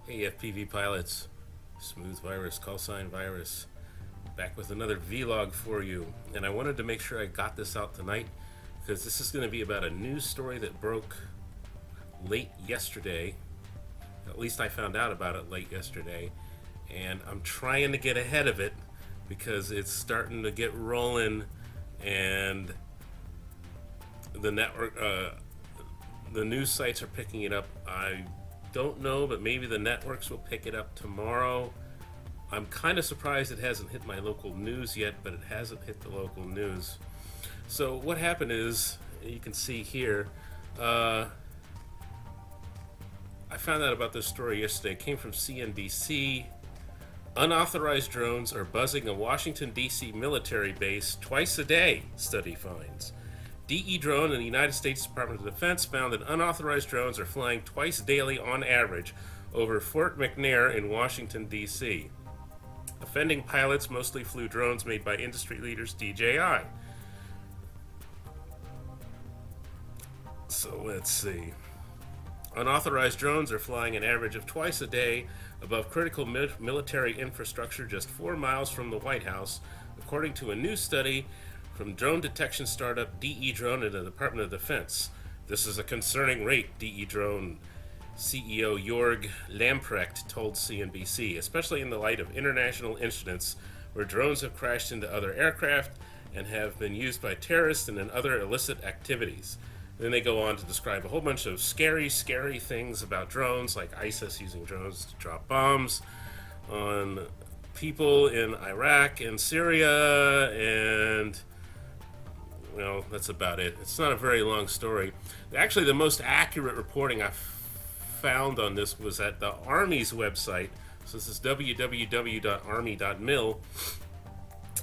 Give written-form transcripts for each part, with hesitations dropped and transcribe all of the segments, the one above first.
AFPV pilots, smooth virus, call sign virus, back with another vlog for you. And I wanted to make sure I got this out tonight because this is going to be about a news story that broke late yesterday. At least I found out about it late yesterday. And I'm trying to get ahead of it because it's starting to get rolling, and the network, the news sites are picking it up. I don't know, but maybe the networks will pick it up tomorrow. I'm kind of surprised it hasn't hit my local news yet, but it hasn't hit the local news. So what happened is, you can see here, I found out about this story yesterday. It came from CNBC. Unauthorized drones are buzzing a Washington, D.C. military base twice a day, study finds. DE drone in the United States Department of Defense found that unauthorized drones are flying twice daily on average over Fort McNair in Washington, D.C. Offending pilots mostly flew drones made by industry leaders DJI. So let's see. Unauthorized drones are flying an average of twice a day above critical military infrastructure just 4 miles from the White House, according to a new study from drone detection startup DE Drone in the Department of Defense. This is a concerning rate, DE Drone CEO Jorg Lamprecht told CNBC, especially in the light of international incidents where drones have crashed into other aircraft and have been used by terrorists and in other illicit activities. Then they go on to describe a whole bunch of scary things about drones, like ISIS using drones to drop bombs on people in Iraq and Syria, and, well, that's about it. It's not a very long story. Actually, the most accurate reporting I found on this was at the Army's website. So this is www.army.mil,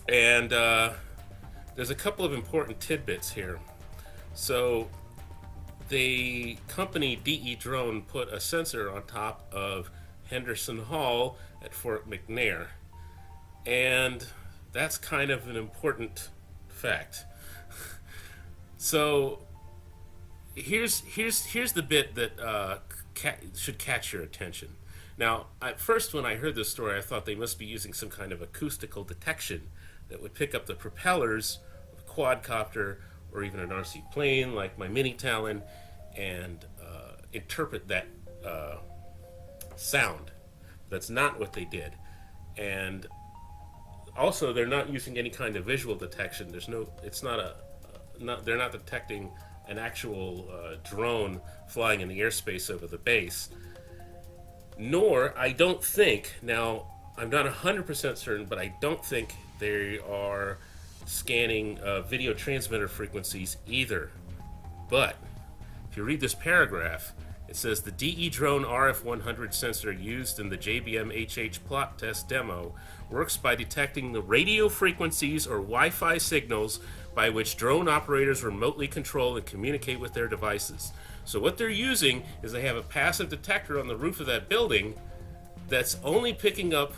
and there's a couple of important tidbits here. So the company DE Drone put a sensor on top of Henderson Hall at Fort McNair, and that's kind of an important fact. So here's the bit that should catch your attention. Now, at first when I heard this story, I thought they must be using some kind of acoustical detection that would pick up the propellers of a quadcopter or even an RC plane like my Mini Talon and interpret that sound. That's not what they did. And also, they're not using any kind of visual detection. They're not detecting an actual drone flying in the airspace over the base. Nor, I don't think, now I'm not 100% certain, but I don't think they are scanning video transmitter frequencies either. But if you read this paragraph, it says the DE Drone RF100 sensor used in the jbh-hh plot test demo works by detecting the radio frequencies or Wi-Fi signals by which drone operators remotely control and communicate with their devices. So what they're using is they have a passive detector on the roof of that building that's only picking up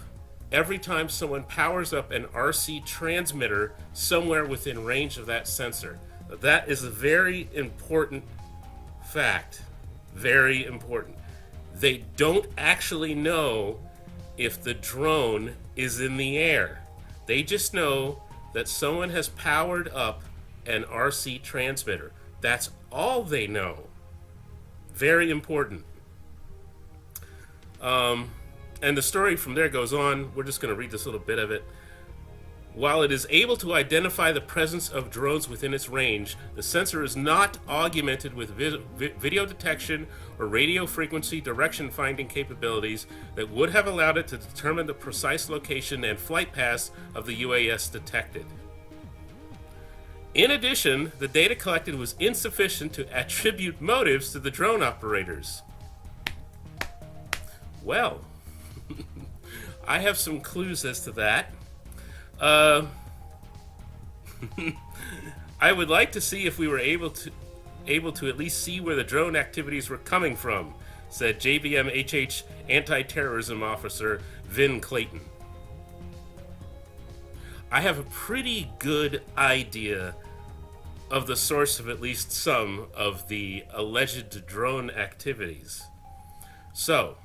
every time someone powers up an RC transmitter somewhere within range of that sensor. That is a very important fact. Very important. They don't actually know if the drone is in the air. They just know that someone has powered up an RC transmitter. That's all they know. Very important. And the story from there goes on. We're just going to read this little bit of it. While it is able to identify the presence of drones within its range, the sensor is not augmented with video detection or radio frequency direction finding capabilities that would have allowed it to determine the precise location and flight paths of the UAS detected. In addition, the data collected was insufficient to attribute motives to the drone operators. Well, I have some clues as to that. I would like to see if we were able to at least see where the drone activities were coming from, said JBM-HH anti-terrorism officer Vin Clayton. I have a pretty good idea of the source of at least some of the alleged drone activities. So,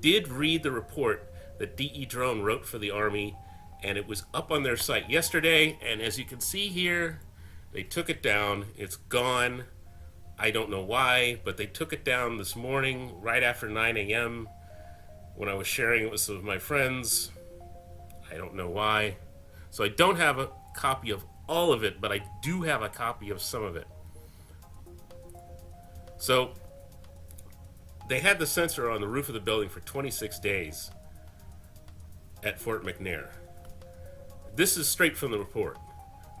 did read the report that DE Drone wrote for the Army, and it was up on their site yesterday, and as you can see here, they took it down. It's gone. I don't know why, but they took it down this morning right after 9 a.m. when I was sharing it with some of my friends. I don't know why. So I don't have a copy of all of it, but I do have a copy of some of it. So they had the sensor on the roof of the building for 26 days at Fort McNair. This is straight from the report.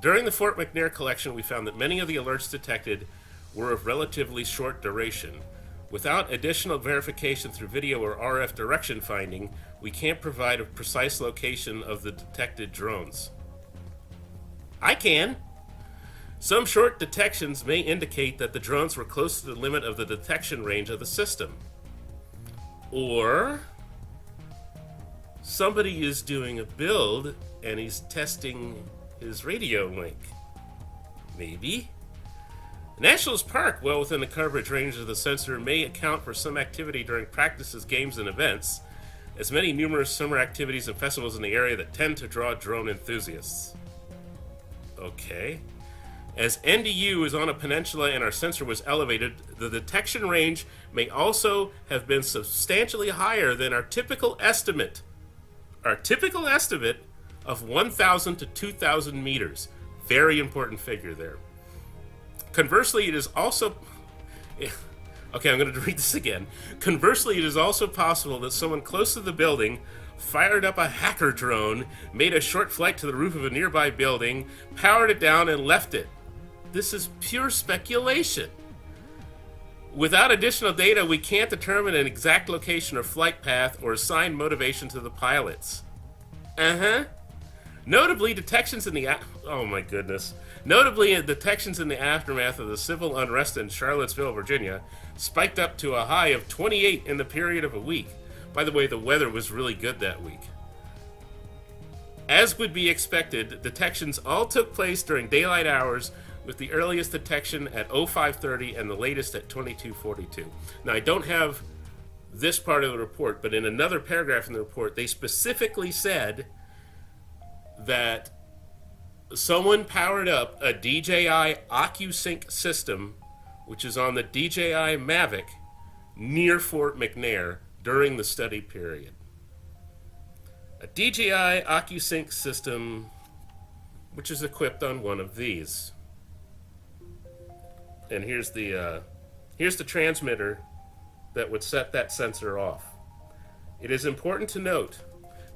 During the Fort McNair collection, we found that many of the alerts detected were of relatively short duration. Without additional verification through video or RF direction finding, we can't provide a precise location of the detected drones. I can. Some short detections may indicate that the drones were close to the limit of the detection range of the system. Or somebody is doing a build and he's testing his radio link. Maybe. Nationals Park, well within the coverage range of the sensor, may account for some activity during practices, games, and events, as many numerous summer activities and festivals in the area that tend to draw drone enthusiasts. Okay. As NDU is on a peninsula and our sensor was elevated, the detection range may also have been substantially higher than our typical estimate. Our typical estimate of 1,000 to 2,000 meters. Very important figure there. Conversely, it is also... Okay, I'm going to read this again. Conversely, it is also possible that someone close to the building fired up a hacker drone, made a short flight to the roof of a nearby building, powered it down, and left it. This is pure speculation. Without additional data, we can't determine an exact location or flight path or assign motivation to the pilots. Notably, detections in the aftermath of the civil unrest in Charlottesville, Virginia, spiked up to a high of 28 in the period of a week. By the way, the weather was really good that week. As would be expected, detections all took place during daylight hours, with the earliest detection at 05:30 and the latest at 22:42. Now, I don't have this part of the report, but in another paragraph in the report, they specifically said that someone powered up a DJI OcuSync system, which is on the DJI Mavic, near Fort McNair during the study period. A DJI OcuSync system, which is equipped on one of these. And here's the transmitter that would set that sensor off. It is important to note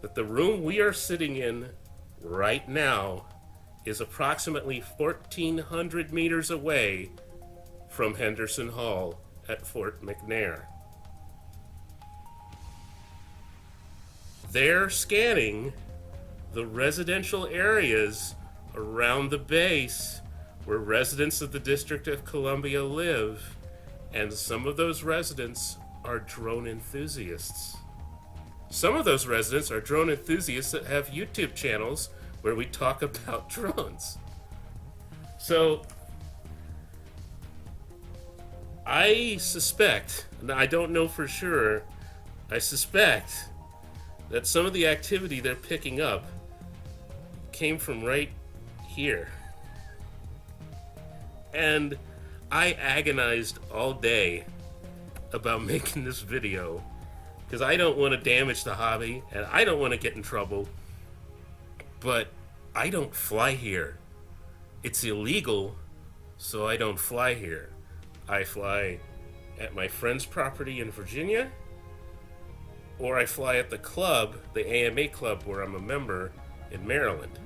that the room we are sitting in right now is approximately 1,400 meters away from Henderson Hall at Fort McNair. They're scanning the residential areas around the base where residents of the District of Columbia live, and some of those residents are drone enthusiasts. Some of those residents are drone enthusiasts that have YouTube channels where we talk about drones. So, I suspect, and I don't know for sure, I suspect that some of the activity they're picking up came from right here. And I agonized all day about making this video because I don't want to damage the hobby and I don't want to get in trouble, but I don't fly here. It's illegal, so I don't fly here. I fly at my friend's property in Virginia, or I fly at the club, the AMA club where I'm a member in Maryland.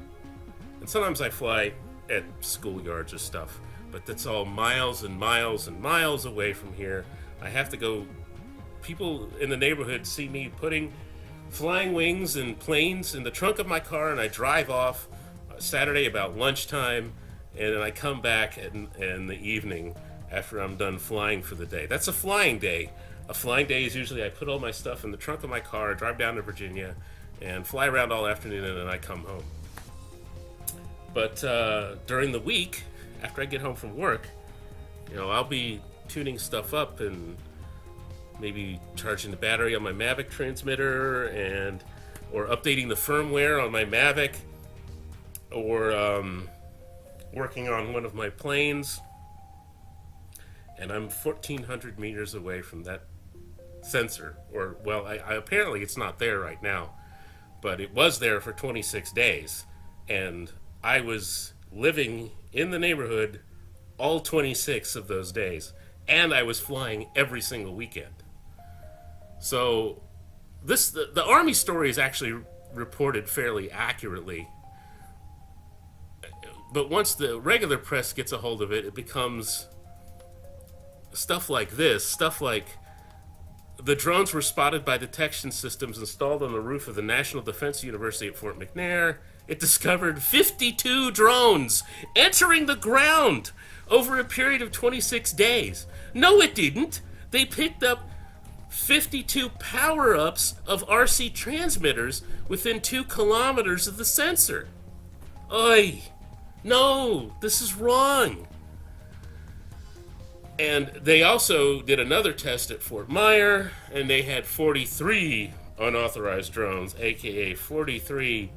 And sometimes I fly at schoolyards or stuff, but that's all miles and miles and miles away from here. I have to go. People in the neighborhood see me putting flying wings and planes in the trunk of my car, and I drive off Saturday about lunchtime, and then I come back in the evening after I'm done flying for the day. That's a flying day. A flying day is usually I put all my stuff in the trunk of my car, drive down to Virginia, and fly around all afternoon, and then I come home. But during the week, after I get home from work, I'll be tuning stuff up and maybe charging the battery on my Mavic transmitter, and or updating the firmware on my Mavic, or working on one of my planes. And I'm 1,400 meters away from that sensor. Or, well, I apparently it's not there right now, but it was there for 26 days. And I was living in the neighborhood all 26 of those days. And I was flying every single weekend. So the Army story is actually reported fairly accurately. But once the regular press gets a hold of it, it becomes stuff like this. Stuff like the drones were spotted by detection systems installed on the roof of the National Defense University at Fort McNair. It discovered 52 drones entering the ground over a period of 26 days. No, it didn't. They picked up 52 power-ups of RC transmitters within 2 kilometers of the sensor. Oy! No, this is wrong. And they also did another test at Fort McNair, and they had 43 unauthorized drones, aka 43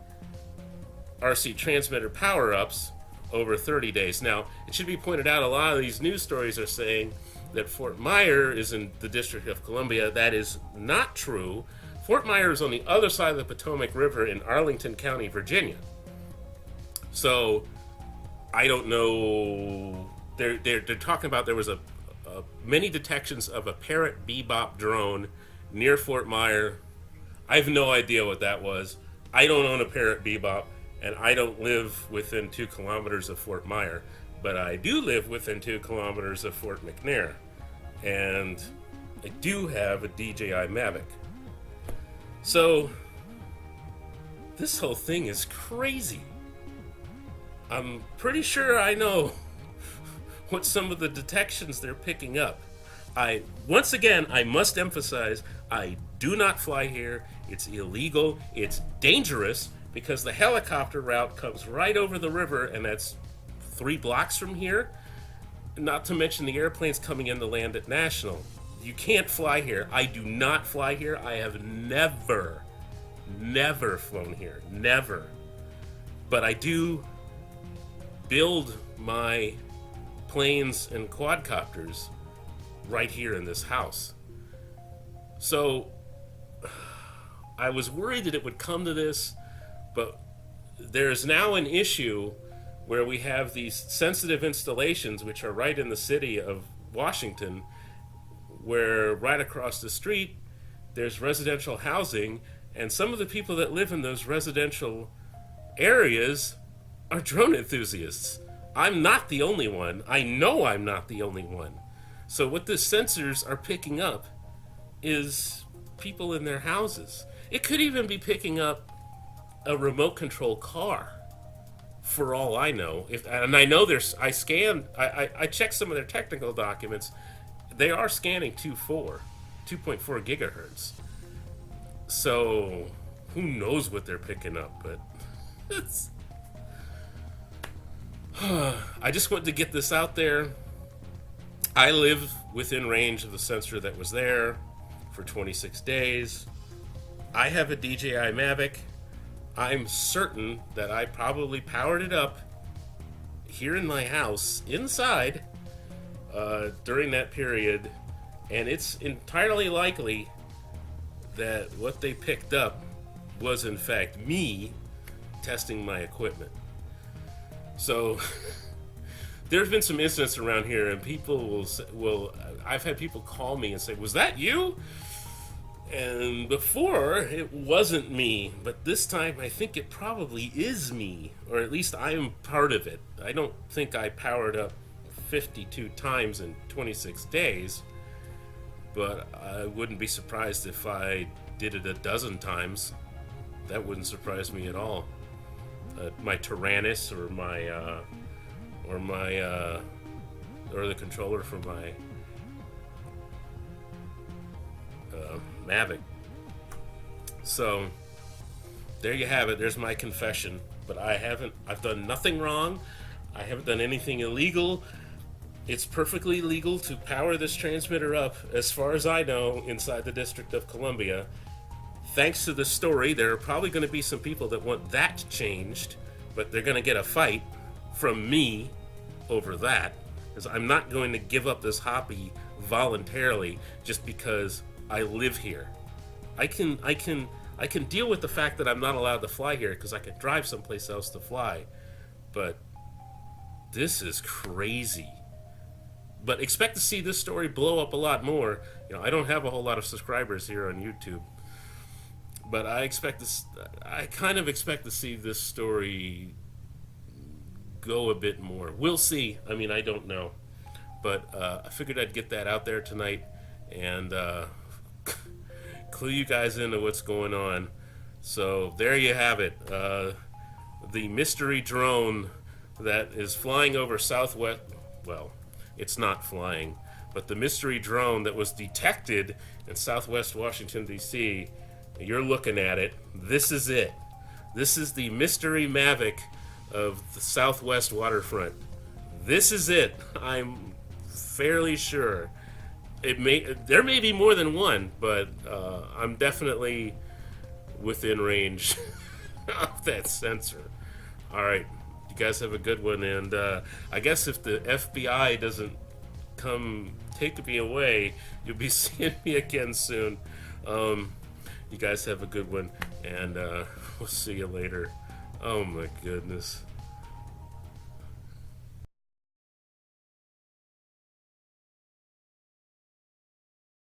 RC transmitter power-ups over 30 days. Now, it should be pointed out, a lot of these news stories are saying that Fort McNair is in the District of Columbia. That is not true. Fort McNair is on the other side of the Potomac River in Arlington County, Virginia. So, I don't know. They're talking about there was many detections of a Parrot Bebop drone near Fort McNair. I have no idea what that was. I don't own a Parrot Bebop, and I don't live within 2 kilometers of Fort McNair, but I do live within 2 kilometers of Fort McNair, and I do have a DJI Mavic. So this whole thing is crazy. I'm pretty sure I know what some of the detections they're picking up. Once again, I must emphasize, I do not fly here. It's illegal. It's dangerous because the helicopter route comes right over the river, and that's 3 blocks from here. Not to mention the airplanes coming in to land at National. You can't fly here. I do not fly here. I have never flown here. Never. But I do build my planes and quadcopters right here in this house. So I was worried that it would come to this, but there's now an issue where we have these sensitive installations which are right in the city of Washington, where right across the street there's residential housing, and some of the people that live in those residential areas are drone enthusiasts. I'm not the only one. I know I'm not the only one. So what the sensors are picking up is people in their houses. It could even be picking up a remote control car, for all I know. And I know I checked some of their technical documents. They are scanning 2.4 gigahertz. So who knows what they're picking up, but it's I just wanted to get this out there. I live within range of the sensor that was there for 26 days. I have a DJI Mavic. I'm certain that I probably powered it up here in my house, inside, during that period. And it's entirely likely that what they picked up was, in fact, me testing my equipment. So there's been some incidents around here, and people will I've had people call me and say, "Was that you?" And before, it wasn't me, but this time I think it probably is me, or at least I am part of it. I don't think I powered up 52 times in 26 days, but I wouldn't be surprised if I did it a dozen times. That wouldn't surprise me at all. My Tyrannus or the controller for my Mavic. So there you have it. There's my confession. But I've done nothing wrong. I haven't done anything illegal. It's perfectly legal to power this transmitter up, as far as I know, inside the District of Columbia. Thanks to the story, there are probably going to be some people that want that changed, but they're going to get a fight from me over that, because I'm not going to give up this hobby voluntarily just because I live here. I can deal with the fact that I'm not allowed to fly here because I could drive someplace else to fly, but this is crazy. But expect to see this story blow up a lot more. I don't have a whole lot of subscribers here on YouTube, but I kind of expect to see this story go a bit more. We'll see. I mean, I don't know, but I figured I'd get that out there tonight and clue you guys into what's going on. So there you have it. The mystery drone that is flying over Southwest. Well, it's not flying, but the mystery drone that was detected in Southwest Washington, D.C. You're looking at it. This is it. This is the mystery Mavic of the Southwest waterfront. This is it. I'm fairly sure. There may be more than one, but I'm definitely within range of that sensor. All right, you guys have a good one, and I guess if the FBI doesn't come take me away, you'll be seeing me again soon. You guys have a good one, and we'll see you later. Oh my goodness.